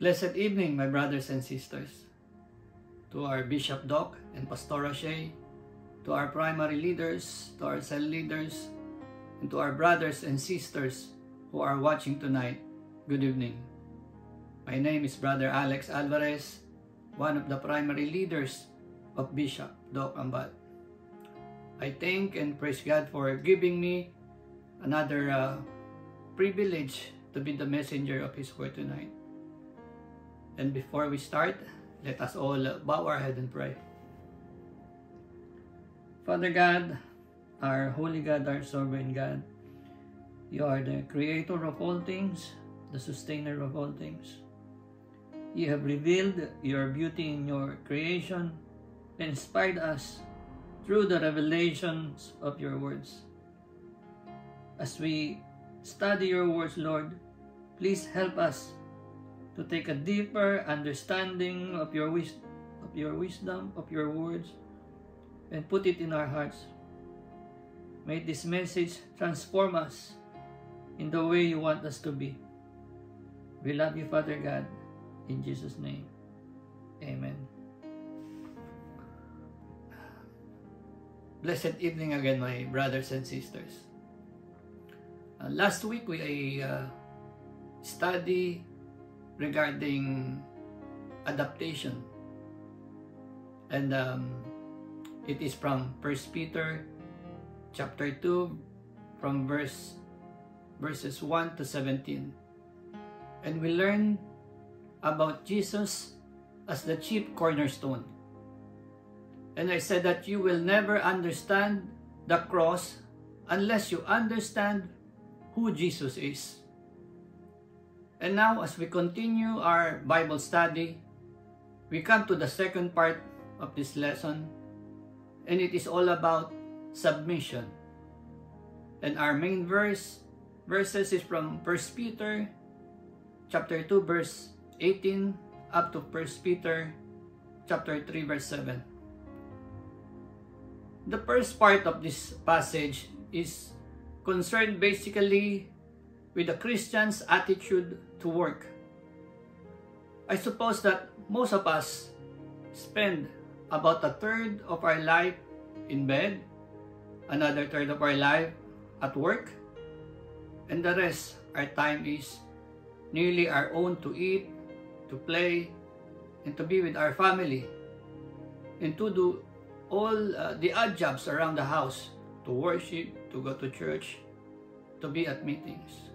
Blessed evening, my brothers and sisters. To our Bishop Doc and Pastor Shea, to our primary leaders, to our cell leaders, and to our brothers and sisters who are watching tonight, good evening. My name is Brother Alex Alvarez, one of the primary leaders of Bishop Doc Ambat. I thank and praise God for giving me another privilege to be the messenger of His Word tonight. And before we start, let us all bow our head and pray. Father God, our holy God, our sovereign God, you are the creator of all things, the sustainer of all things. You have revealed your beauty in your creation and inspired us through the revelations of your words. As we study your words, Lord, please help us to take a deeper understanding of your wisdom, of your words, and put it in our hearts. May this message transform us in the way you want us to be. We love you, Father God. In Jesus' name, amen. Blessed evening again, my brothers and sisters. Last week we studied regarding adaptation, and it is from 1 Peter chapter 2 from verses 1 to 17, and we learn about Jesus as the chief cornerstone. And I said that you will never understand the cross unless you understand who Jesus is. And now, as we continue our Bible study, we come to the second part of this lesson, and it is all about submission. And our main verses is from 1 Peter chapter 2 verse 18 up to 1 Peter chapter 3 verse 7. The first part of this passage is concerned basically with the Christian's attitude to work. I suppose that most of us spend about a third of our life in bed, another third of our life at work, and the rest our time is nearly our own to eat, to play, and to be with our family, and to do all the odd jobs around the house, to worship, to go to church, to be at meetings.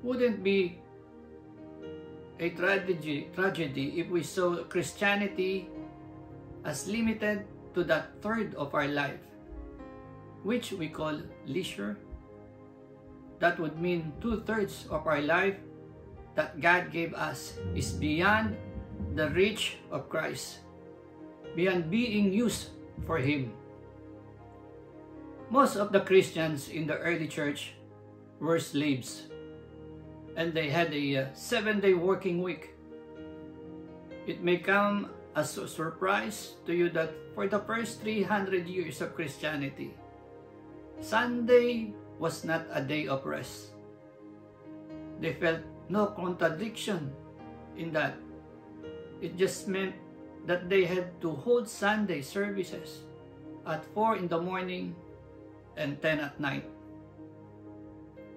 Wouldn't be a tragedy if we saw Christianity as limited to that third of our life, which we call leisure? That would mean 2/3 of our life that God gave us is beyond the reach of Christ, beyond being used for Him. Most of the Christians in the early church were slaves, and they had a 7-day working week. It may come a surprise to you that for the first 300 years of Christianity, Sunday was not a day of rest. They felt no contradiction in that. It just meant that they had to hold Sunday services at 4 in the morning and 10 at night.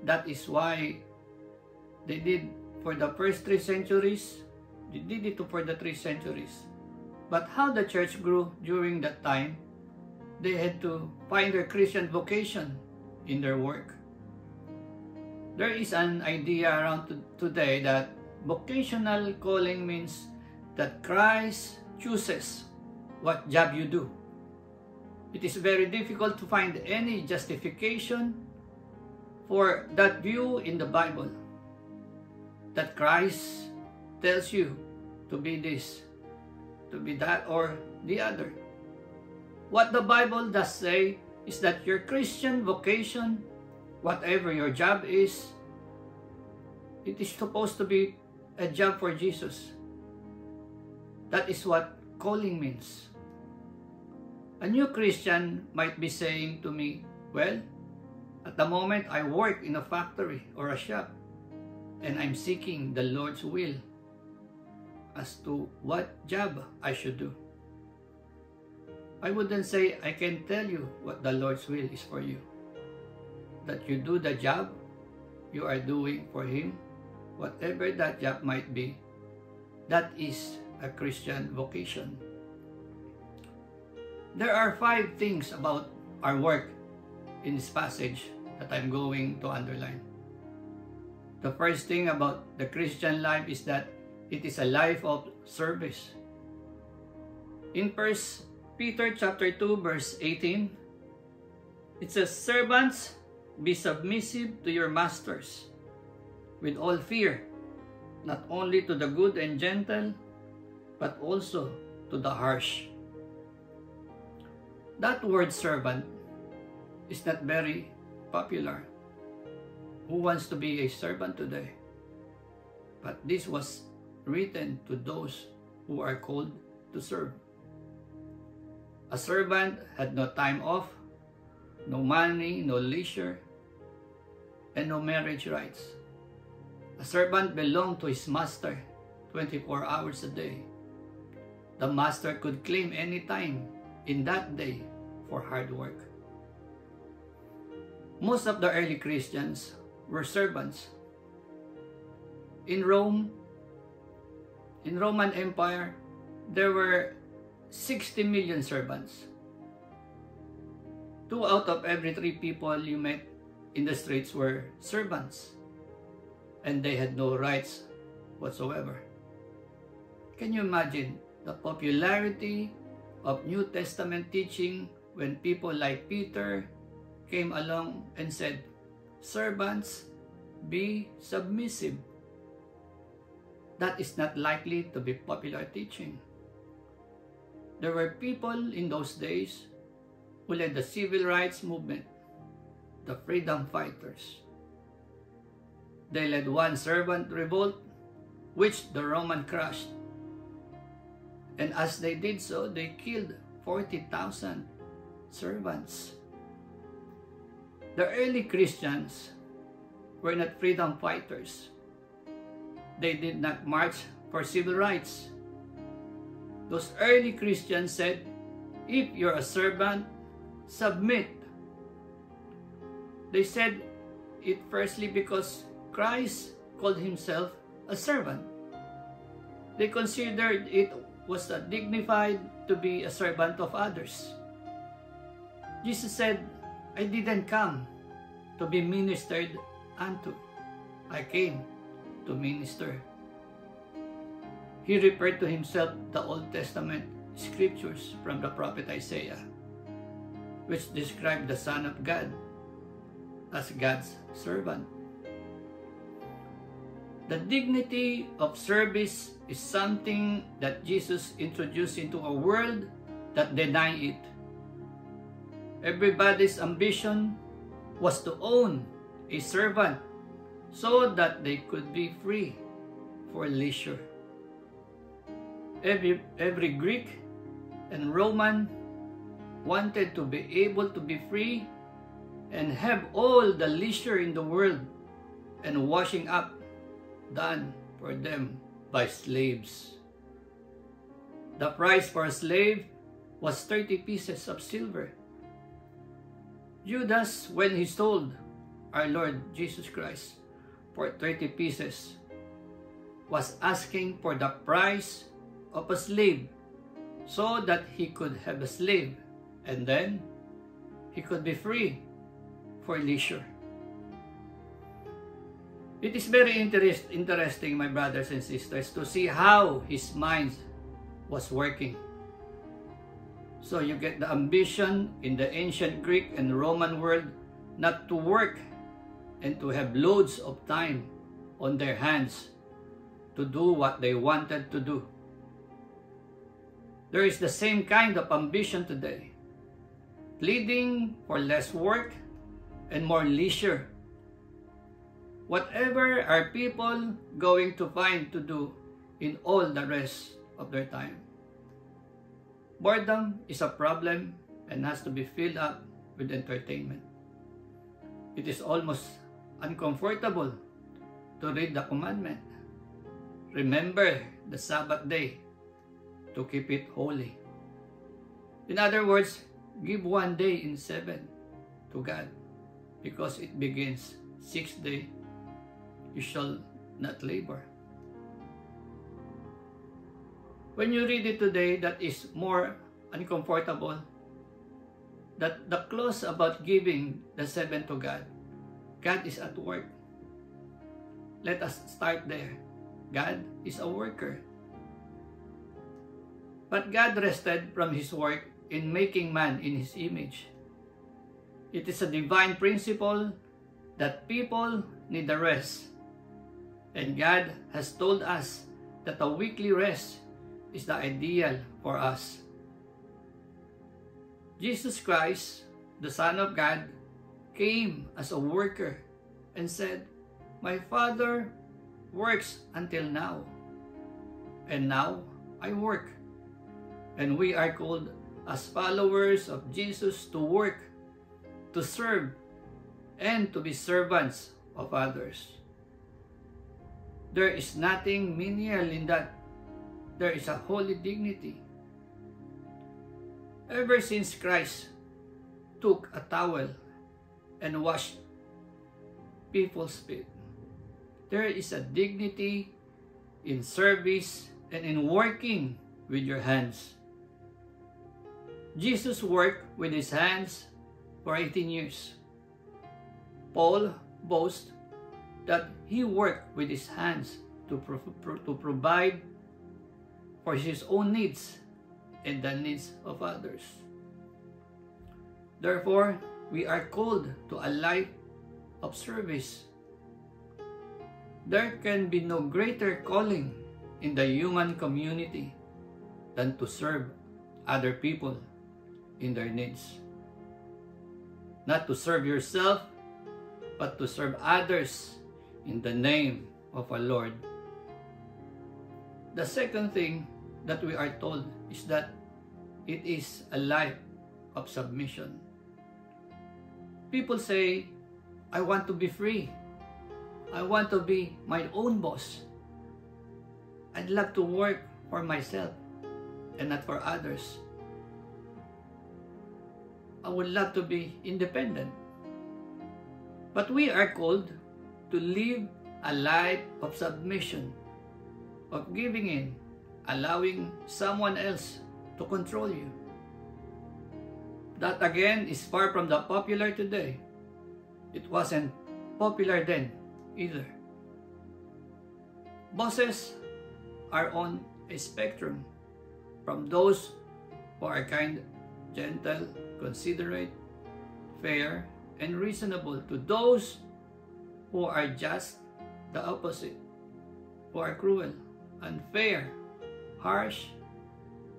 That is why they did for the first 3 centuries. They did it for the 3 centuries. But how the church grew during that time, they had to find their Christian vocation in their work. There is an idea around today that vocational calling means that Christ chooses what job you do. It is very difficult to find any justification for that view in the Bible, that Christ tells you to be this, to be that, or the other. What the Bible does say is that your Christian vocation, whatever your job is, it is supposed to be a job for Jesus. That is what calling means. A new Christian might be saying to me, well, at the moment I work in a factory or a shop, and I'm seeking the Lord's will as to what job I should do. I wouldn't say I can tell you what the Lord's will is for you. That you do the job you are doing for Him, whatever that job might be, that is a Christian vocation. There are 5 things about our work in this passage that I'm going to underline. The first thing about the Christian life is that it is a life of service. In 1 Peter chapter 2 verse 18, it says, "Servants, be submissive to your masters with all fear, not only to the good and gentle, but also to the harsh." That word servant is not very popular. Who wants to be a servant today? But this was written to those who are called to serve. A servant had no time off, no money, no leisure, and no marriage rights. A servant belonged to his master 24 hours a day. The master could claim any time in that day for hard work. Most of the early Christians were servants. In Roman Empire, there were 60 million servants. 2 out of every 3 people you met in the streets were servants, and they had no rights whatsoever. Can you imagine the popularity of New Testament teaching when people like Peter came along and said, "Servants, be submissive"? That is not likely to be popular teaching. There were people in those days who led the civil rights movement, the freedom fighters. They led one servant revolt, which the Roman crushed. And as they did so, they killed 40,000 servants. The early Christians were not freedom fighters. They did not march for civil rights. Those early Christians said, if you're a servant, submit. They said it firstly because Christ called himself a servant. They considered it was dignified to be a servant of others. Jesus said, "I didn't come to be ministered unto. I came to minister." He referred to himself the Old Testament scriptures from the prophet Isaiah, which described the Son of God as God's servant. The dignity of service is something that Jesus introduced into a world that denied it. Everybody's ambition was to own a servant so that they could be free for leisure. every Greek and Roman wanted to be able to be free and have all the leisure in the world and washing up done for them by slaves. The price for a slave was 30 pieces of silver. Judas, when he sold our Lord Jesus Christ for 30 pieces, was asking for the price of a slave so that he could have a slave and then he could be free for leisure. It is very interesting, my brothers and sisters, to see how his mind was working. So you get the ambition in the ancient Greek and Roman world not to work and to have loads of time on their hands to do what they wanted to do. There is the same kind of ambition today, pleading for less work and more leisure. Whatever are people going to find to do in all the rest of their time? Boredom is a problem and has to be filled up with entertainment. It is almost uncomfortable to read the commandment. Remember the Sabbath day to keep it holy. In other words, give 1 day in 7 to God, because it begins 6th day, you shall not labor. When you read it today, that is more uncomfortable, that the clause about giving the 7 to God, God is at work. Let us start there. God is a worker. But God rested from His work in making man in His image. It is a divine principle that people need a rest. And God has told us that a weekly rest is the ideal for us. Jesus Christ, the Son of God, came as a worker and said, "My Father works until now, and now I work." And we are called as followers of Jesus to work, to serve, and to be servants of others. There is nothing menial in that. There is a holy dignity. Ever since Christ took a towel and washed people's feet, there is a dignity in service and in working with your hands. Jesus worked with his hands for 18 years. Paul boasts that he worked with his hands to provide for his own needs and the needs of others. Therefore, we are called to a life of service. There can be no greater calling in the human community than to serve other people in their needs. Not to serve yourself, but to serve others in the name of our Lord. The second thing that we are told is that it is a life of submission. People say, "I want to be free. I want to be my own boss. I'd love to work for myself and not for others. I would love to be independent." But we are called to live a life of submission, of giving in, allowing someone else to control you. That again is far from the popular today. It wasn't popular then either. Bosses are on a spectrum, from those who are kind, gentle, considerate, fair, and reasonable, to those who are just the opposite, who are cruel, unfair, harsh,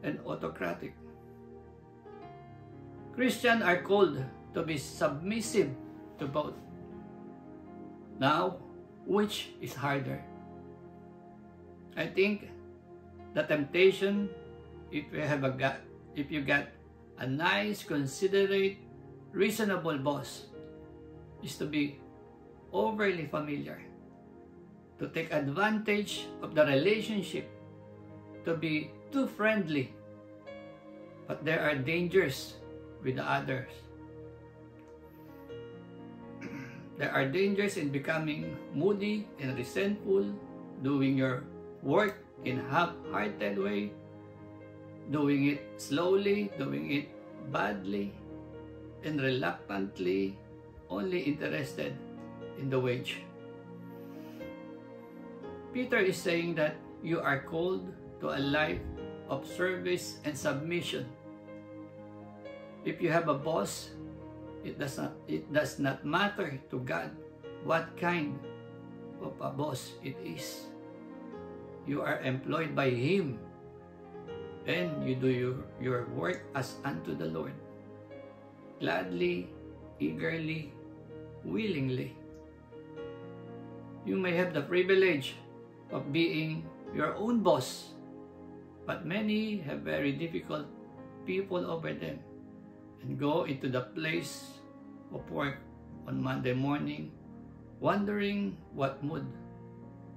and autocratic. Christians are called to be submissive to both. Now, which is harder? I think the temptation, if you got a nice, considerate, reasonable boss, is to be overly familiar, to take advantage of the relationship, to be too friendly. But there are dangers with the others. There are dangers in becoming moody and resentful, doing your work in half-hearted way, doing it slowly, doing it badly, and reluctantly, only interested in the wage. Peter is saying that you are called to a life of service and submission. If you have a boss, it does not matter to God what kind of a boss it is. You are employed by Him, and you do your work as unto the Lord, gladly, eagerly, willingly. You may have the privilege of being your own boss, but many have very difficult people over them and go into the place of work on Monday morning wondering what mood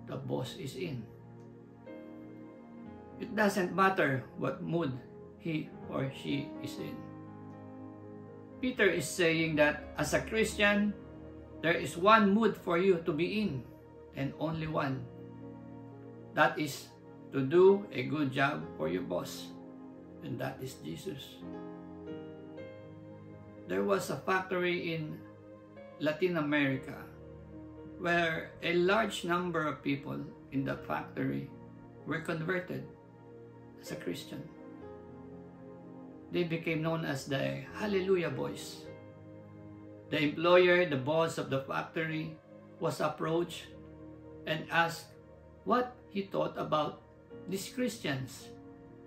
the boss is in. It doesn't matter what mood he or she is in. Peter is saying that as a Christian, there is one mood for you to be in, and only one. That is to do a good job for your boss, and that is Jesus. There was a factory in Latin America where a large number of people in the factory were converted as a Christian. They became known as the Hallelujah Boys. The employer, the boss of the factory, was approached and asked what he thought about these Christians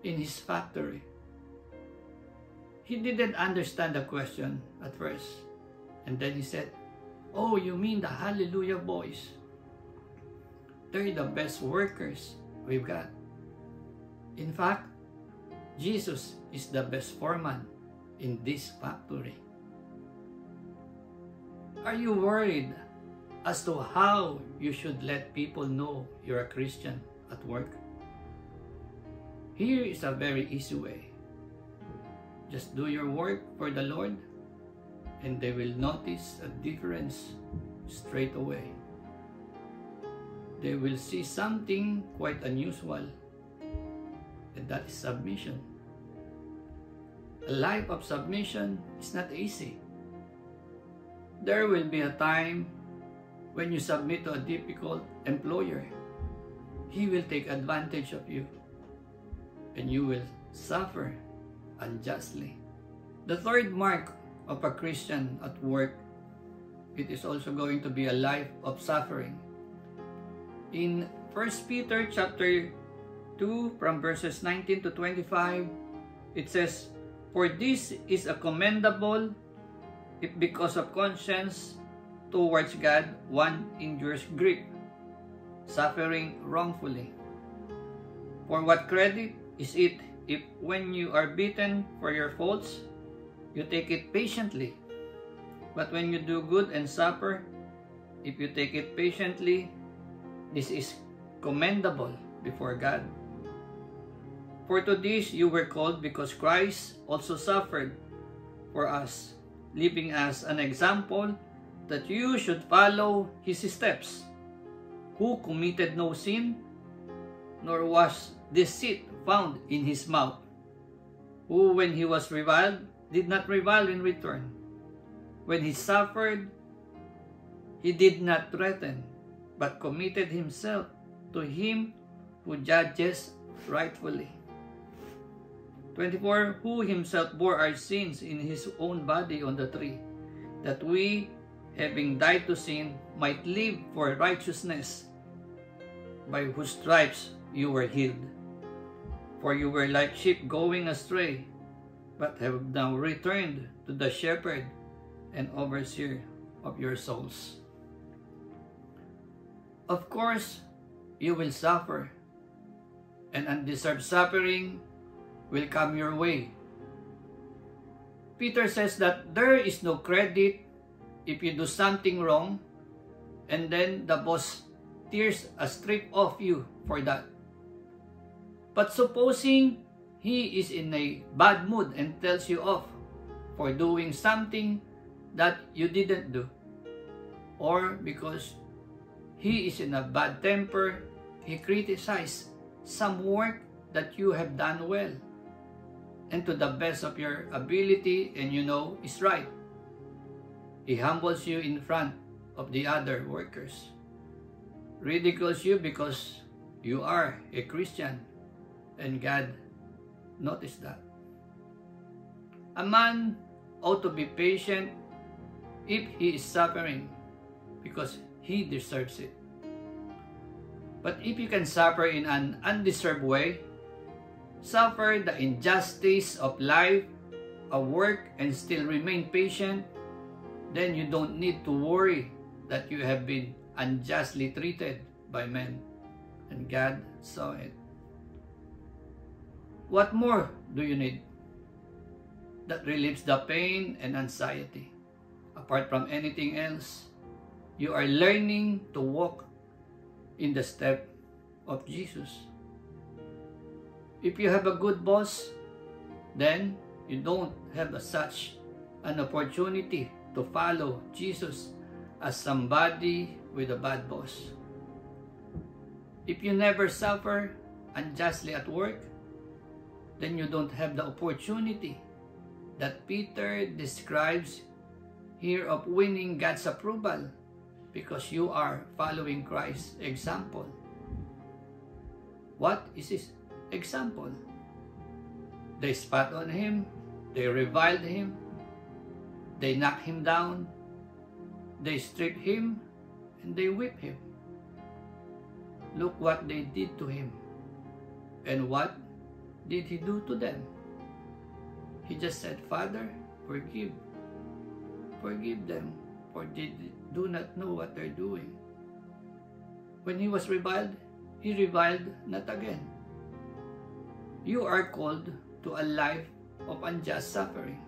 in his factory. He didn't understand the question at first, and then he said, "Oh, you mean the Hallelujah Boys? They're the best workers we've got. In fact, Jesus is the best foreman in this factory." Are you worried as to how you should let people know you're a Christian at work? Here is a very easy way. Just do your work for the Lord, and they will notice a difference straight away. They will see something quite unusual, and that is submission. A life of submission is not easy. There will be a time when you submit to a difficult employer. He will take advantage of you, and you will suffer unjustly. The third mark of a Christian at work, it is also going to be a life of suffering. In 1 Peter chapter 2 from verses 19 to 25, it says, "For this is a commendable if because of conscience towards God one endures grief, suffering wrongfully. For what credit is it if when you are beaten for your faults, you take it patiently? But when you do good and suffer, if you take it patiently, this is commendable before God. For to this you were called, because Christ also suffered for us, leaving us an example that you should follow his steps, who committed no sin, nor was deceit found in his mouth, who when he was reviled, did not revile in return. When he suffered, he did not threaten, but committed himself to him who judges rightfully. 24, who himself bore our sins in his own body on the tree, that we, having died to sin, might live for righteousness, by whose stripes you were healed. For you were like sheep going astray, but have now returned to the shepherd and overseer of your souls." Of course, you will suffer. and undeserved suffering will come your way. Peter says that there is no credit if you do something wrong and then the boss tears a strip off you for that. But supposing he is in a bad mood and tells you off for doing something that you didn't do, or because he is in a bad temper, he criticizes some work that you have done well and to the best of your ability and you know is right. He humbles you in front of the other workers, ridicules you because you are a Christian, and God noticed that. A man ought to be patient if he is suffering because he deserves it. But if you can suffer in an undeserved way, suffer the injustice of life, of work, and still remain patient, then you don't need to worry that you have been unjustly treated by men, and God saw it. What more do you need that relieves the pain and anxiety? Apart from anything else, you are learning to walk in the step of Jesus. If you have a good boss, then you don't have such an opportunity to follow Jesus as somebody with a bad boss. If you never suffer unjustly at work, then you don't have the opportunity that Peter describes here of winning God's approval because you are following Christ's example. What is his example? They spat on him, they reviled him, they knocked him down, they stripped him, and they whipped him. Look what they did to him. And what did he do to them? He just said, Father, forgive them, for they do not know what they're doing. When he was reviled, he reviled not again. You are called to a life of unjust suffering.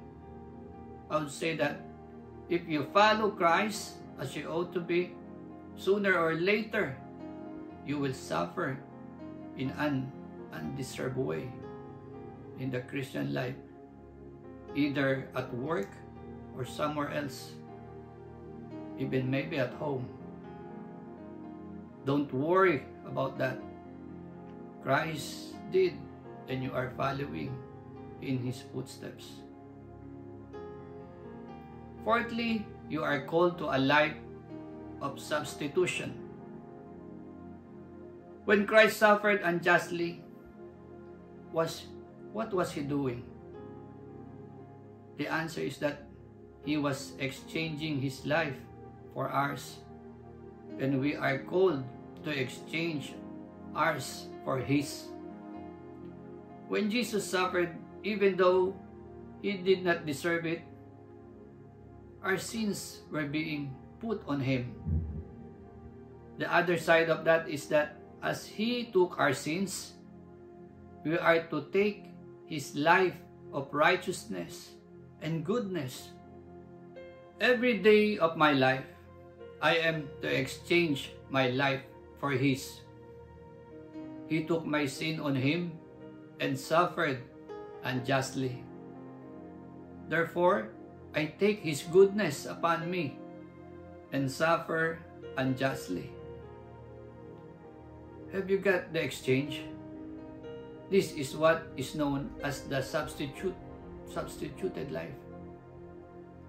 I would say that if you follow Christ as you ought to be, sooner or later, you will suffer in an undeserved way in the Christian life, either at work or somewhere else, even maybe at home. Don't worry about that. Christ did, and you are following in his footsteps. Fourthly, you are called to a life of substitution. When Christ suffered unjustly, what was he doing? The answer is that he was exchanging his life for ours, and we are called to exchange ours for his. When Jesus suffered, even though he did not deserve it, our sins were being put on him. The other side of that is that as he took our sins, we are to take his life of righteousness and goodness. Every day of my life, I am to exchange my life for his. He took my sin on him and suffered unjustly. Therefore, I take his goodness upon me and suffer unjustly. Have you got the exchange? This is what is known as the substituted life.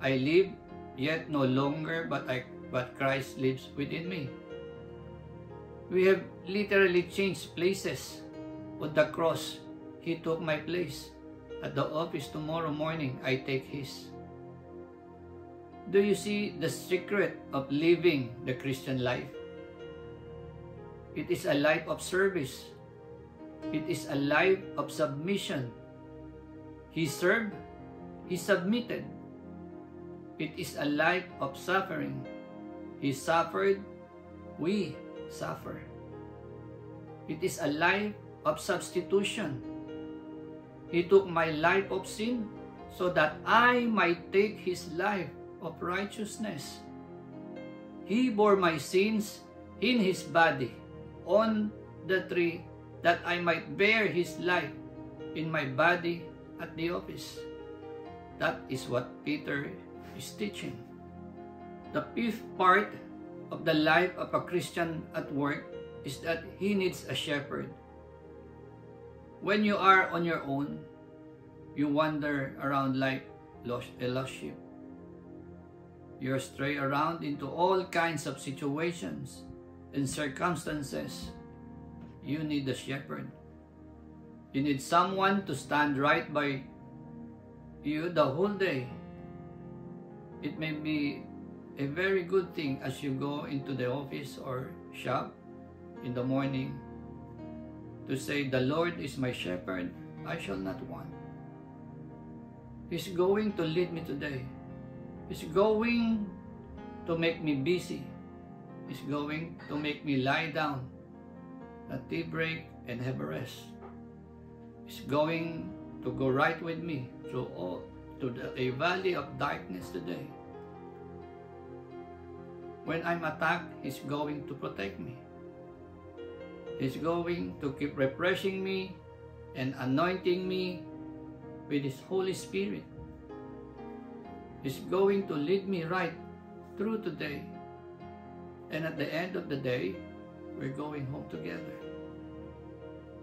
I live, yet no longer but Christ lives within me. We have literally changed places. On the cross, he took my place. At the office tomorrow morning, I take his. Do you see the secret of living the Christian life? It is a life of service. It is a life of submission. He served, he submitted. It is a life of suffering. He suffered, we suffer. It is a life of substitution. He took my life of sin so that I might take his life of righteousness. He bore my sins in his body on the tree, that I might bear his life in my body at the office. That is what Peter is teaching. The fifth part of the life of a Christian at work is that he needs a shepherd. When you are on your own, you wander around like a lost sheep. You stray around into all kinds of situations and circumstances. You need a shepherd. You need someone to stand right by you the whole day. It may be a very good thing as you go into the office or shop in the morning to say, "The Lord is my shepherd, I shall not want." He's going to lead me today. He's going to make me busy. He's going to make me lie down at tea break and have a rest. He's going to go right with me through a valley of darkness today. When I'm attacked, He's going to protect me. He's going to keep refreshing me and anointing me with His Holy Spirit. He's going to lead me right through today. And at the end of the day, we're going home together.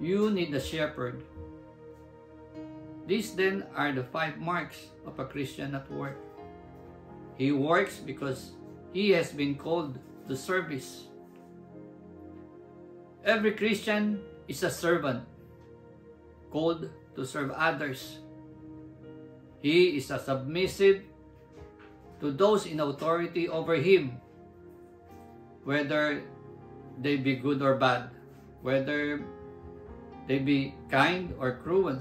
You need a shepherd. These then are the 5 marks of a Christian at work. He works because he has been called to service. Every Christian is a servant, called to serve others. He is a submissive to those in authority over him, whether they be good or bad, whether they be kind or cruel,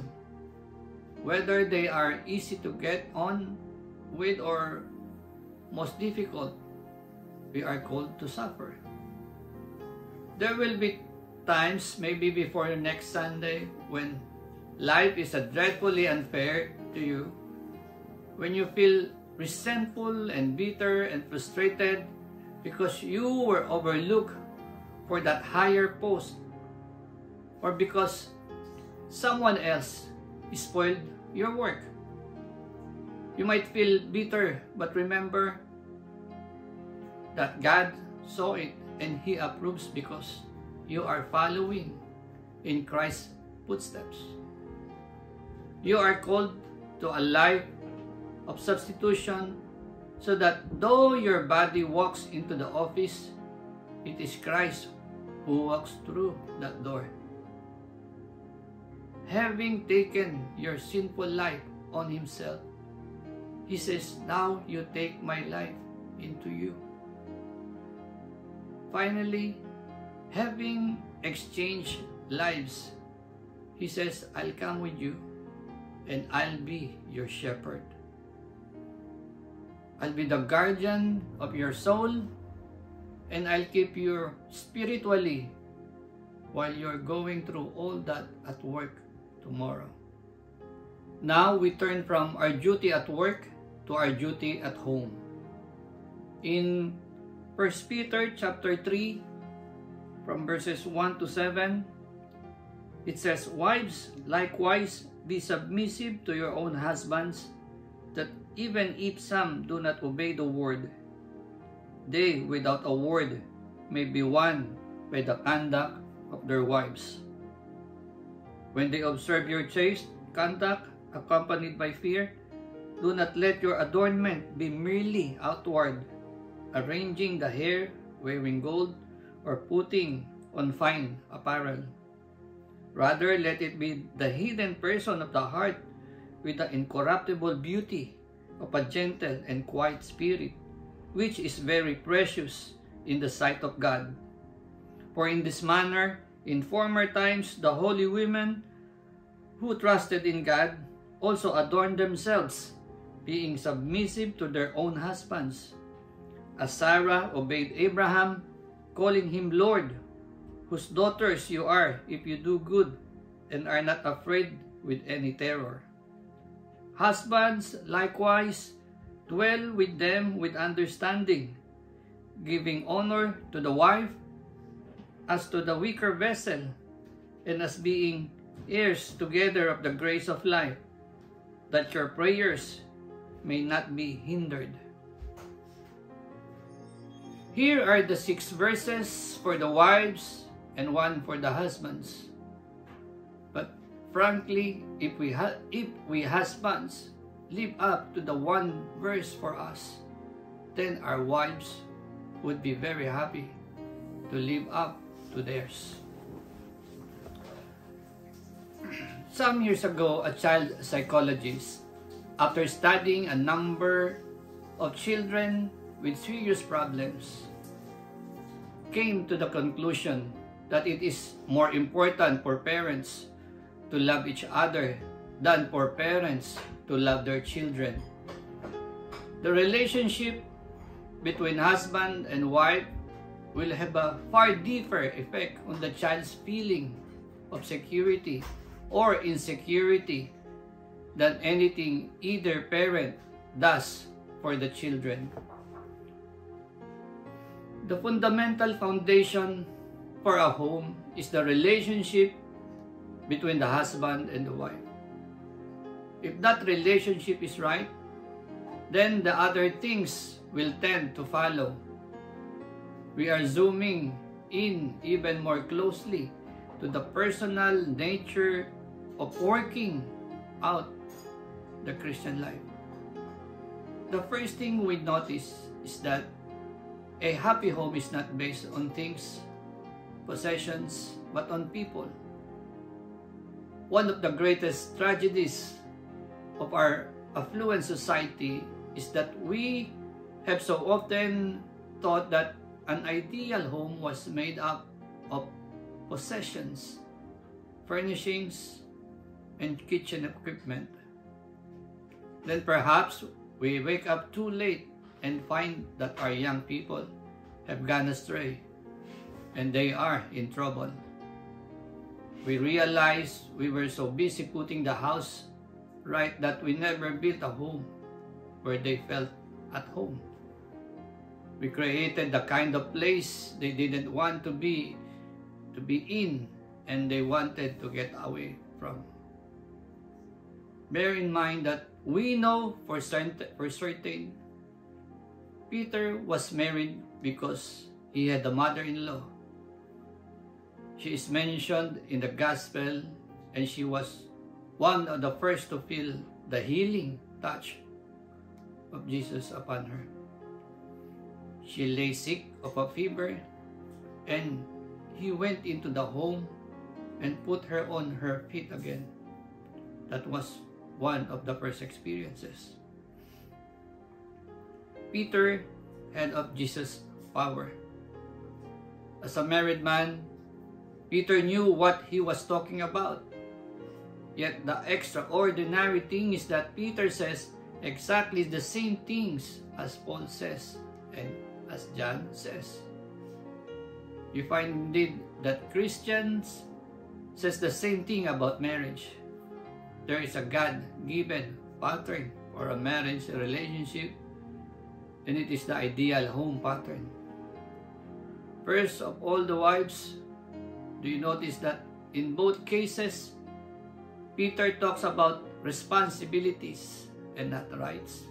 whether they are easy to get on with or most difficult. We are called to suffer. There will be times, maybe before next Sunday, when life is dreadfully unfair to you, when you feel resentful and bitter and frustrated because you were overlooked for that higher post, or because someone else spoiled your work. You might feel bitter, but remember that God saw it and He approves because you are following in Christ's footsteps. You are called to a life of substitution so that though your body walks into the office, it is Christ who walks through that door. Having taken your sinful life on Himself, He says, "Now you take my life into you." Finally, having exchanged lives, He says, "I'll come with you and I'll be your shepherd. I'll be the guardian of your soul and I'll keep you spiritually while you're going through all that at work tomorrow." Now we turn from our duty at work to our duty at home. In 1 Peter chapter 3, from verses 1 to 7, it says, "Wives, likewise, be submissive to your own husbands, that even if some do not obey the word, they without a word may be won by the conduct of their wives. When they observe your chaste conduct accompanied by fear, do not let your adornment be merely outward, arranging the hair, wearing gold, or putting on fine apparel. Rather, let it be the hidden person of the heart with the incorruptible beauty of a gentle and quiet spirit, which is very precious in the sight of God. For in this manner, in former times, the holy women who trusted in God also adorned themselves, being submissive to their own husbands. As Sarah obeyed Abraham, calling him Lord, whose daughters you are if you do good and are not afraid with any terror. Husbands, likewise, dwell with them with understanding, giving honor to the wife as to the weaker vessel, and as being heirs together of the grace of life, that your prayers may not be hindered. Here are the 6 verses for the wives and 1 for the husbands. But frankly, if we husbands live up to the 1 verse for us, then our wives would be very happy to live up to theirs. Some years ago, a child psychologist, after studying a number of children with serious problems, came to the conclusion that it is more important for parents to love each other than for parents to love their children. The relationship between husband and wife will have a far deeper effect on the child's feeling of security or insecurity than anything either parent does for the children. The fundamental foundation for a home is the relationship between the husband and the wife. If that relationship is right, then the other things will tend to follow. We are zooming in even more closely to the personal nature of working out the Christian life. The first thing we notice is that a happy home is not based on things, possessions, but on people. One of the greatest tragedies of our affluent society is that we have so often thought that an ideal home was made up of possessions, furnishings, and kitchen equipment. Then perhaps we wake up too late and find that our young people have gone astray and they are in trouble. We realize we were so busy putting the house right that we never built a home where they felt at home. We created the kind of place they didn't want to be in and they wanted to get away from. Bear in mind that we know for certain Peter was married because he had a mother-in-law. She is mentioned in the gospel and she was one of the first to feel the healing touch of Jesus upon her. She lay sick of a fever and he went into the home and put her on her feet again. That was one of the first experiences. Peter had of Jesus' power. As a married man, Peter knew what he was talking about. Yet the extraordinary thing is that Peter says exactly the same things as Paul says and as John says. You find indeed that Christians says the same thing about marriage. There is a God-given pattern for a marriage relationship, and it is the ideal home pattern. First of all the wives, do you notice that in both cases, Peter talks about responsibilities and not rights?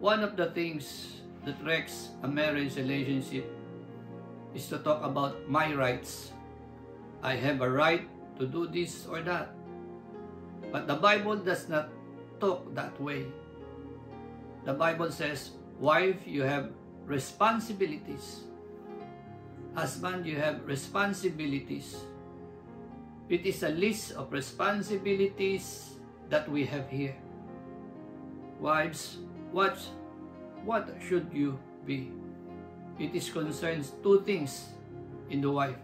One of the things that wrecks a marriage relationship is to talk about my rights. I have a right to do this or that. But the Bible does not talk that way. The Bible says, wife, you have responsibilities. Husband, you have responsibilities. It is a list of responsibilities that we have here. Wives, what should you be? It is concerns two things in the wife: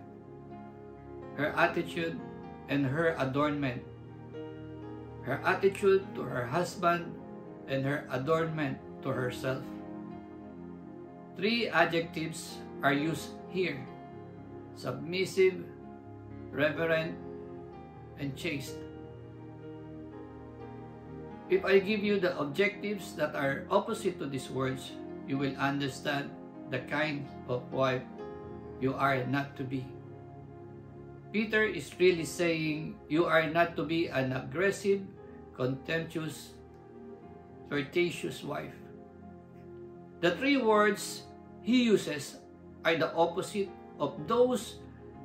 her attitude and her adornment. Her attitude to her husband and her adornment to herself. 3 adjectives are used here: submissive, reverent, and chaste. If I give you the objectives that are opposite to these words, you will understand the kind of wife you are not to be. Peter is really saying you are not to be an aggressive, contemptuous, flirtatious wife. The three words he uses are the opposite of those,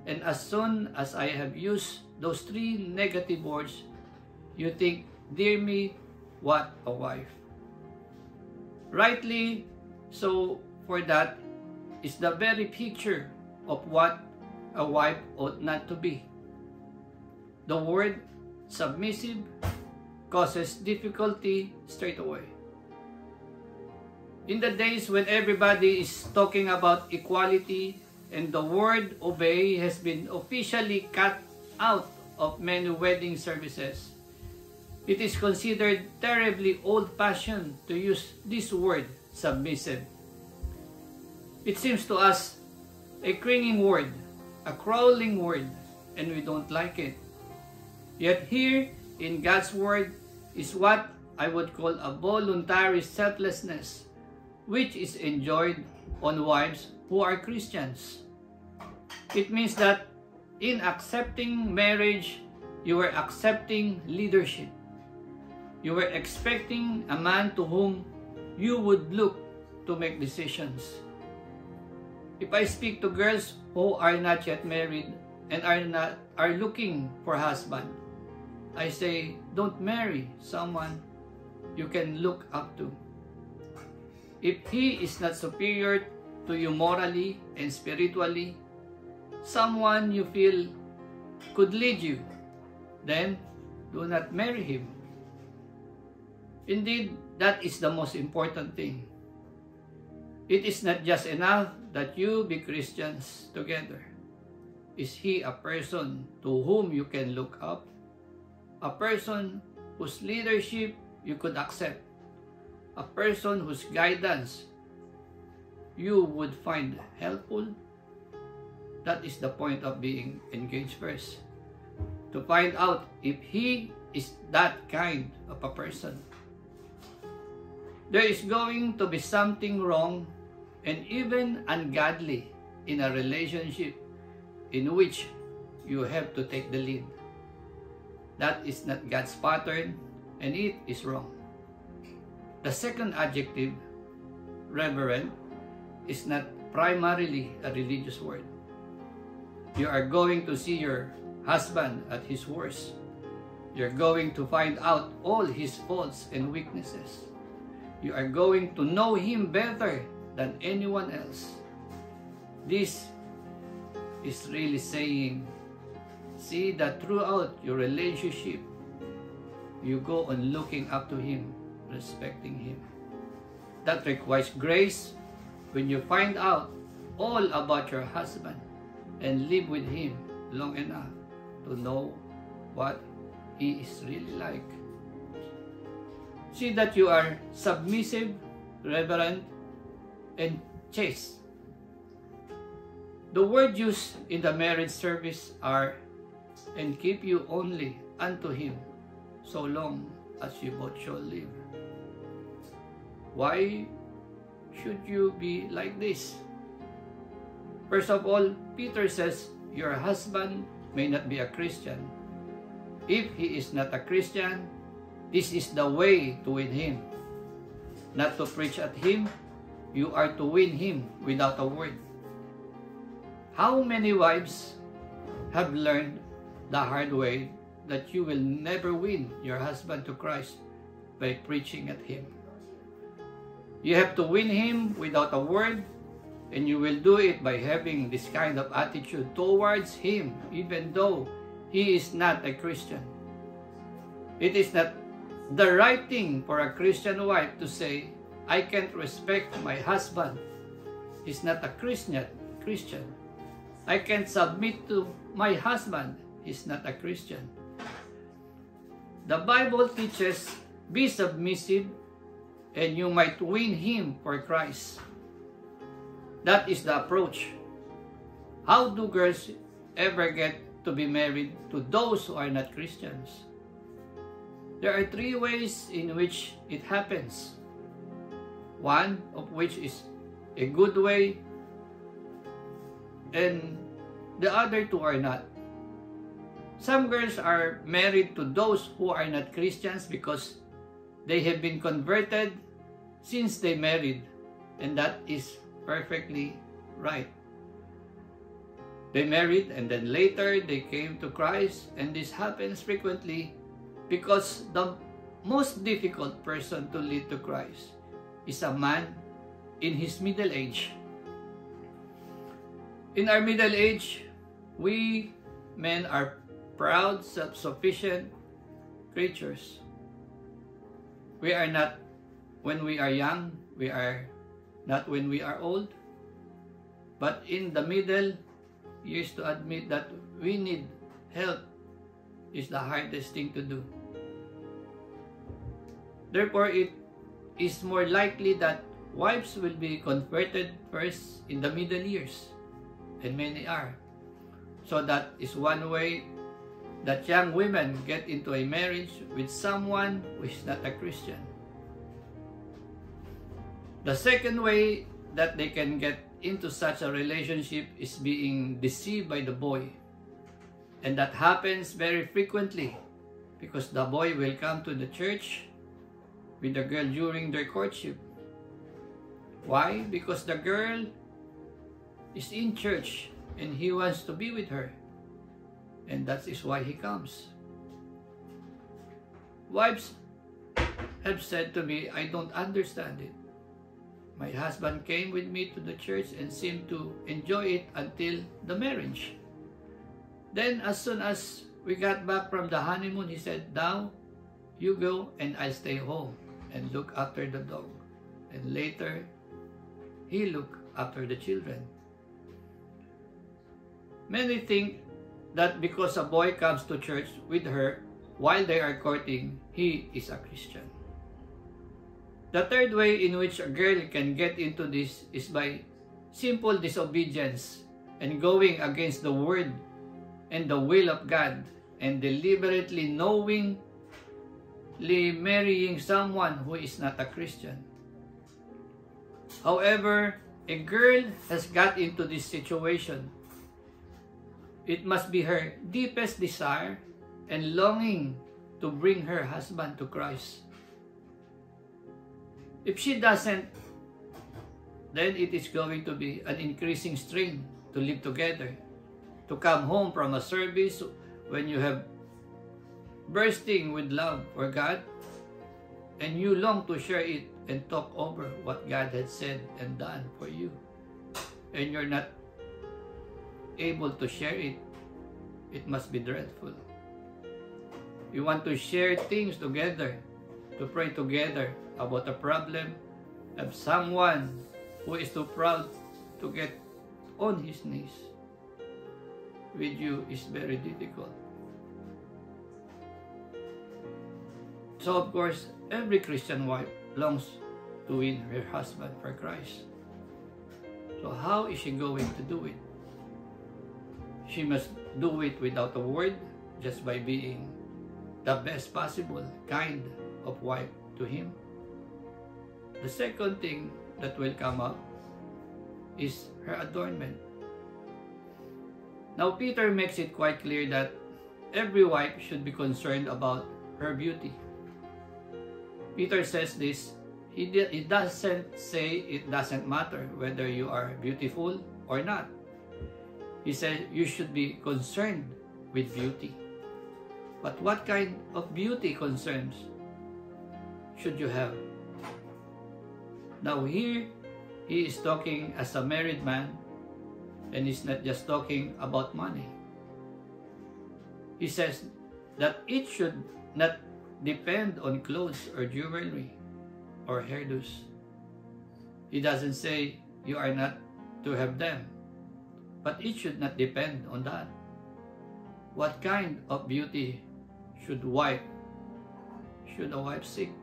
and as soon as I have used those three negative words, you think, dear me, what a wife. Rightly so, for that is the very picture of what a wife ought not to be. The word submissive causes difficulty straight away. In the days when everybody is talking about equality and the word obey has been officially cut out of many wedding services, it is considered terribly old-fashioned to use this word, submissive. It seems to us a cringing word, a crawling word, and we don't like it. Yet here in God's word is what I would call a voluntary selflessness, which is enjoyed on wives who are Christians. It means that in accepting marriage, you are accepting leadership. You were expecting a man to whom you would look to make decisions. If I speak to girls who are not yet married and are looking for a husband, I say, don't marry someone you can look up to. If he is not superior to you morally and spiritually, someone you feel could lead you, then do not marry him. Indeed, that is the most important thing. It is not just enough that you be Christians together. Is he a person to whom you can look up? A person whose leadership you could accept? A person whose guidance you would find helpful? That is the point of being engaged first. To find out if he is that kind of a person. There is going to be something wrong and even ungodly in a relationship in which you have to take the lead. That is not God's pattern, and it is wrong. The second adjective, reverent, is not primarily a religious word. You are going to see your husband at his worst. You're going to find out all his faults and weaknesses. You are going to know him better than anyone else. This is really saying, see that throughout your relationship, you go on looking up to him, respecting him. That requires grace when you find out all about your husband and live with him long enough to know what he is really like. See that you are submissive, reverent, and chaste. The word used in the marriage service are, and keep you only unto him, so long as you both shall live. Why should you be like this? First of all, Peter says, your husband may not be a Christian. If he is not a Christian, this is the way to win him. Not to preach at him, you are to win him without a word. How many wives have learned the hard way that you will never win your husband to Christ by preaching at him? You have to win him without a word, and you will do it by having this kind of attitude towards him, even though he is not a Christian. It is not the right thing for a Christian wife to say, I can't respect my husband. He's not a Christian. I can't submit to my husband. He's not a Christian. The Bible teaches, be submissive, and you might win him for Christ. That is the approach. How do girls ever get to be married to those who are not Christians. There are three ways in which it happens. One of which is a good way, and the other two are not. Some girls are married to those who are not Christians because they have been converted since they married, and that is perfectly right. They married and then later they came to Christ, and this happens frequently because the most difficult person to lead to Christ is a man in his middle age. In our middle age, we men are proud, self-sufficient creatures. We are not when we are young, we are not when we are old, but in the middle years to admit that we need help is the hardest thing to do. Therefore, it is more likely that wives will be converted first in the middle years, and many are. So that is one way that young women get into a marriage with someone who is not a Christian. The second way that they can get into such a relationship is being deceived by the boy. And that happens very frequently because the boy will come to the church with the girl during their courtship. Why? Because the girl is in church and he wants to be with her. And that is why he comes. Wives have said to me, I don't understand it. My husband came with me to the church and seemed to enjoy it until the marriage. Then as soon as we got back from the honeymoon, he said, now you go and I'll stay home and look after the dog. And later, he looked after the children. Many think that because a boy comes to church with her while they are courting, he is a Christian. The third way in which a girl can get into this is by simple disobedience and going against the word and the will of God and deliberately knowingly marrying someone who is not a Christian. However, a girl has got into this situation. It must be her deepest desire and longing to bring her husband to Christ. If she doesn't, then it is going to be an increasing strain to live together, to come home from a service when you have bursting with love for God and you long to share it and talk over what God had said and done for you, and you're not able to share it. It must be dreadful. You want to share things together, to pray together about a problem of someone who is too proud to get on his knees with you is very difficult. So of course, every Christian wife longs to win her husband for Christ. So how is she going to do it? She must do it without a word, just by being the best possible kind of wife to him. The second thing that will come up is her adornment. Now Peter makes it quite clear that every wife should be concerned about her beauty. Peter says this, he doesn't say it doesn't matter whether you are beautiful or not. He said you should be concerned with beauty. But what kind of beauty concerns should you have? Now here, he is talking as a married man, and he's not just talking about money. He says that it should not depend on clothes or jewelry or hairdos. He doesn't say you are not to have them, but it should not depend on that. What kind of beauty should a wife seek?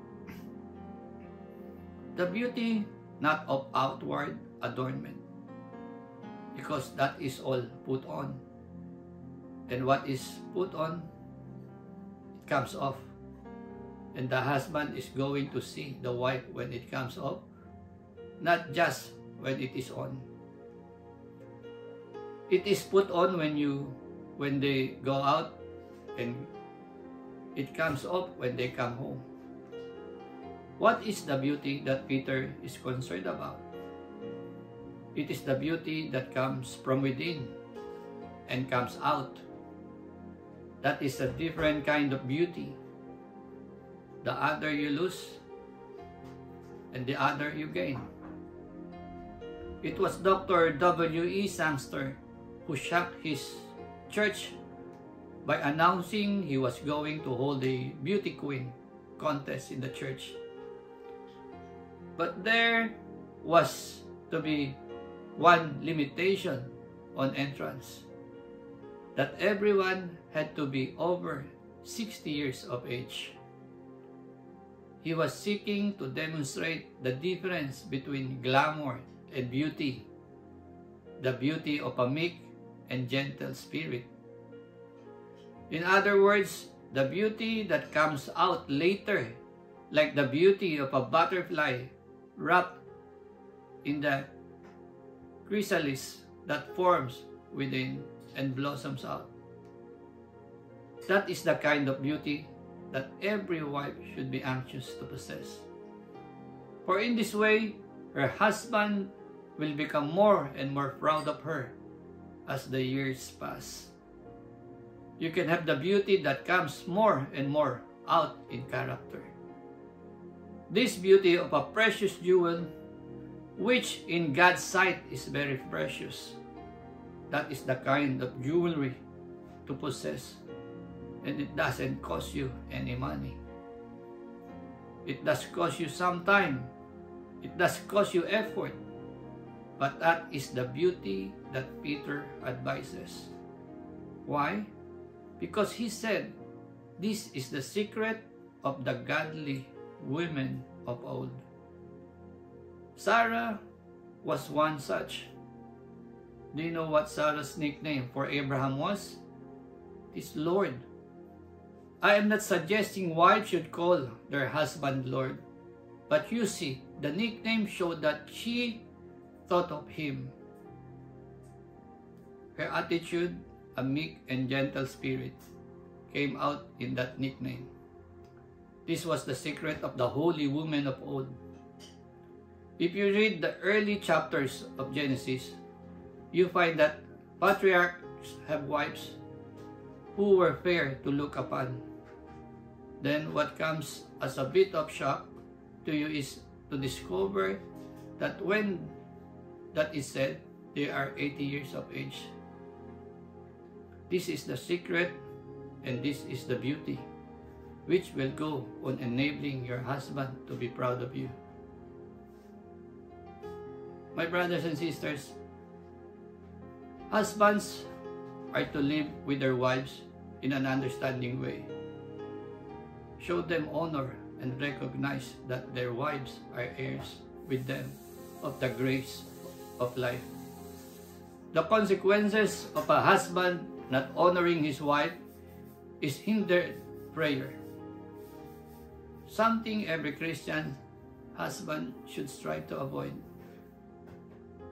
The beauty not of outward adornment, because that is all put on, and what is put on, it comes off. And the husband is going to see the wife when it comes off, not just when it is on. It is put on when they go out, and it comes off when they come home. What is the beauty that Peter is concerned about? It is the beauty that comes from within and comes out. That is a different kind of beauty. The other you lose, and the other you gain. It was Dr. W.E. Sangster who shocked his church by announcing he was going to hold a beauty queen contest in the church. But there was to be one limitation on entrance, that everyone had to be over 60 years of age. He was seeking to demonstrate the difference between glamour and beauty, the beauty of a meek and gentle spirit. In other words, the beauty that comes out later, like the beauty of a butterfly wrapped in the chrysalis that forms within and blossoms out. That is the kind of beauty that every wife should be anxious to possess. For in this way, her husband will become more and more proud of her as the years pass. You can have the beauty that comes more and more out in character. This beauty of a precious jewel, which in God's sight is very precious. That is the kind of jewelry to possess, and it doesn't cost you any money. It does cost you some time. It does cost you effort. But that is the beauty that Peter advises. Why? Because he said, this is the secret of the godly women of old. Sarah was one such. Do you know what Sarah's nickname for Abraham was? It is Lord. I am not suggesting wives should call their husband Lord, but you see, the nickname showed that she thought of him. Her attitude, a meek and gentle spirit, came out in that nickname. This was the secret of the holy women of old. If you read the early chapters of Genesis, you find that patriarchs have wives who were fair to look upon. Then what comes as a bit of shock to you is to discover that when that is said, they are 80 years of age. This is the secret, and this is the beauty, which will go on enabling your husband to be proud of you. My brothers and sisters, husbands are to live with their wives in an understanding way. Show them honor and recognize that their wives are heirs with them of the grace of life. The consequences of a husband not honoring his wife is hindered prayer. Something every Christian husband should strive to avoid.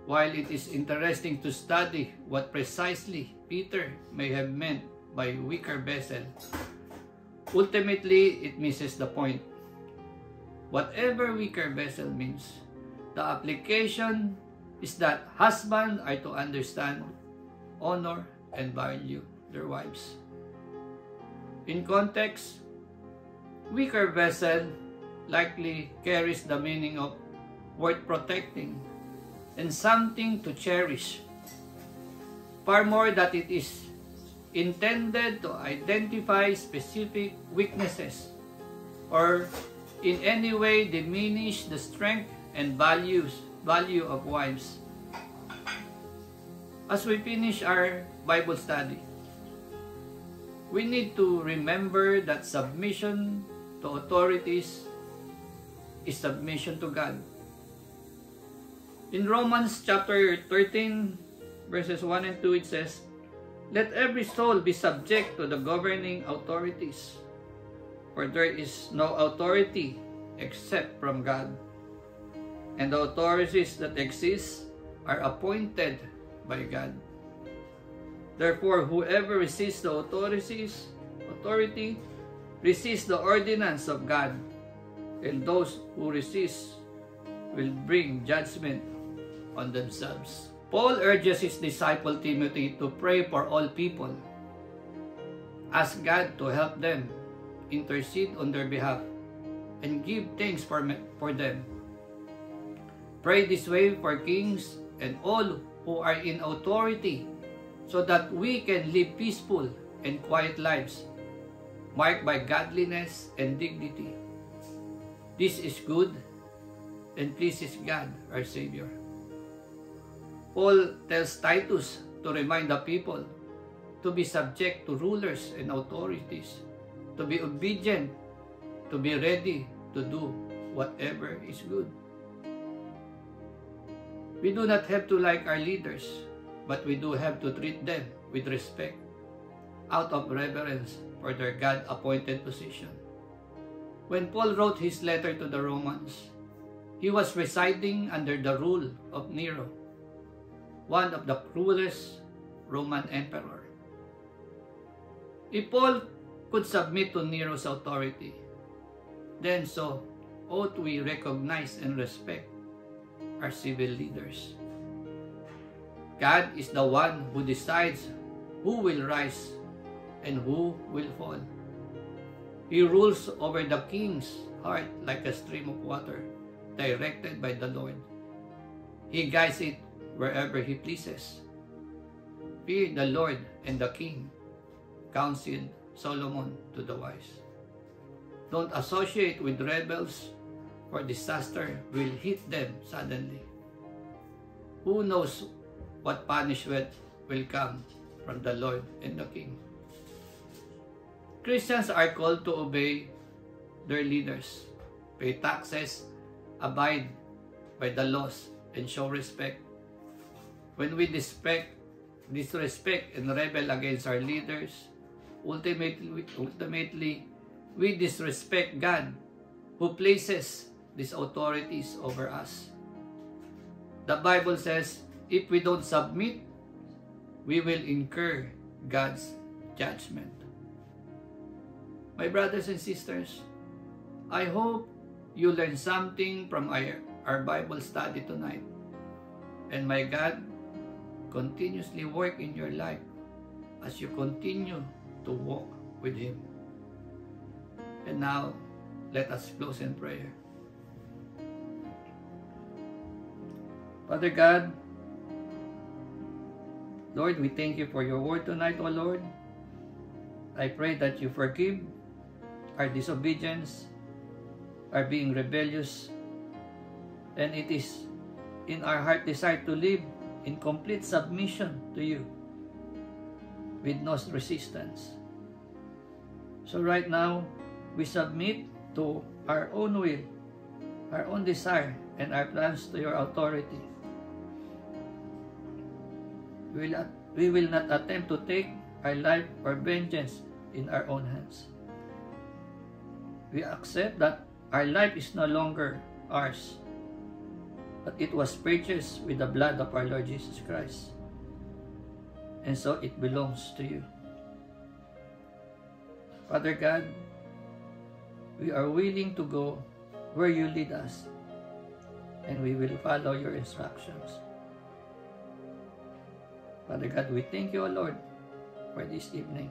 While it is interesting to study what precisely Peter may have meant by weaker vessel, ultimately it misses the point. Whatever weaker vessel means, the application is that husbands are to understand, honor, and value their wives. In context, weaker vessel likely carries the meaning of worth protecting and something to cherish, far more that it is intended to identify specific weaknesses or in any way diminish the strength and value of wives. As we finish our Bible study, we need to remember that submission to authorities is submission to God. In Romans chapter 13, verses 1 and 2, it says, Let every soul be subject to the governing authorities, for there is no authority except from God, and the authorities that exist are appointed by God. Therefore, whoever resists the authority resists the ordinance of God, and those who resist will bring judgment on themselves. Paul urges his disciple Timothy to pray for all people. Ask God to help them, intercede on their behalf, and give thanks for them. Pray this way for kings and all who are in authority, so that we can live peaceful and quiet lives, marked by godliness and dignity. This is good and pleases God, our Savior. Paul tells Titus to remind the people to be subject to rulers and authorities, to be obedient, to be ready to do whatever is good. We do not have to like our leaders, but we do have to treat them with respect, out of reverence for their God-appointed position. When Paul wrote his letter to the Romans, he was residing under the rule of Nero, one of the cruelest Roman emperor. If Paul could submit to Nero's authority, then so ought we recognize and respect our civil leaders. God is the one who decides who will rise and who will fall. He rules over the king's heart like a stream of water, directed by the Lord. He guides it wherever he pleases. Fear the Lord and the king, counseled Solomon to the wise. Don't associate with rebels, for disaster will hit them suddenly. Who knows what punishment will come from the Lord and the king? Christians are called to obey their leaders, pay taxes, abide by the laws, and show respect. When we disrespect and rebel against our leaders, ultimately we disrespect God, who places these authorities over us. The Bible says, if we don't submit, we will incur God's judgment. My brothers and sisters, I hope you learned something from our Bible study tonight. And may God continuously work in your life as you continue to walk with Him. And now, let us close in prayer. Father God, Lord, we thank you for your word tonight, O Lord. I pray that you forgive our disobedience, our being rebellious, and it is in our heart desire to live in complete submission to you with no resistance. So right now, we submit to our own will, our own desire, and our plans to your authority. We will not attempt to take our life or vengeance in our own hands. We accept that our life is no longer ours, but it was purchased with the blood of our Lord Jesus Christ. And so it belongs to you. Father God, we are willing to go where you lead us, and we will follow your instructions. Father God, we thank you, O Lord, for this evening.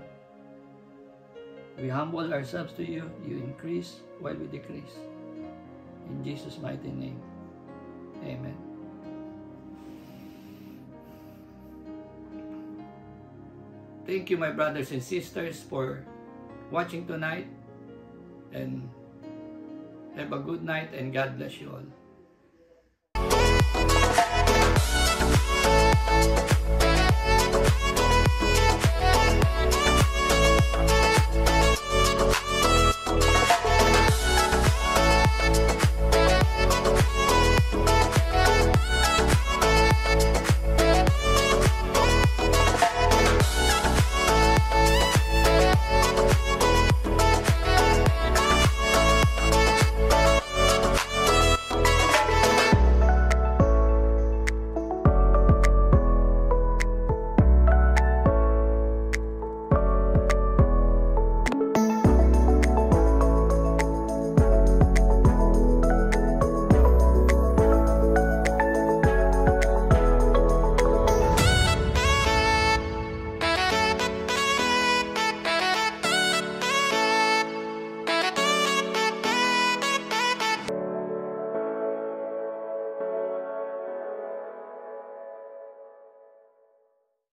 We humble ourselves to you. You increase while we decrease. In Jesus' mighty name, amen. Thank you, my brothers and sisters, for watching tonight. And have a good night, and God bless you all.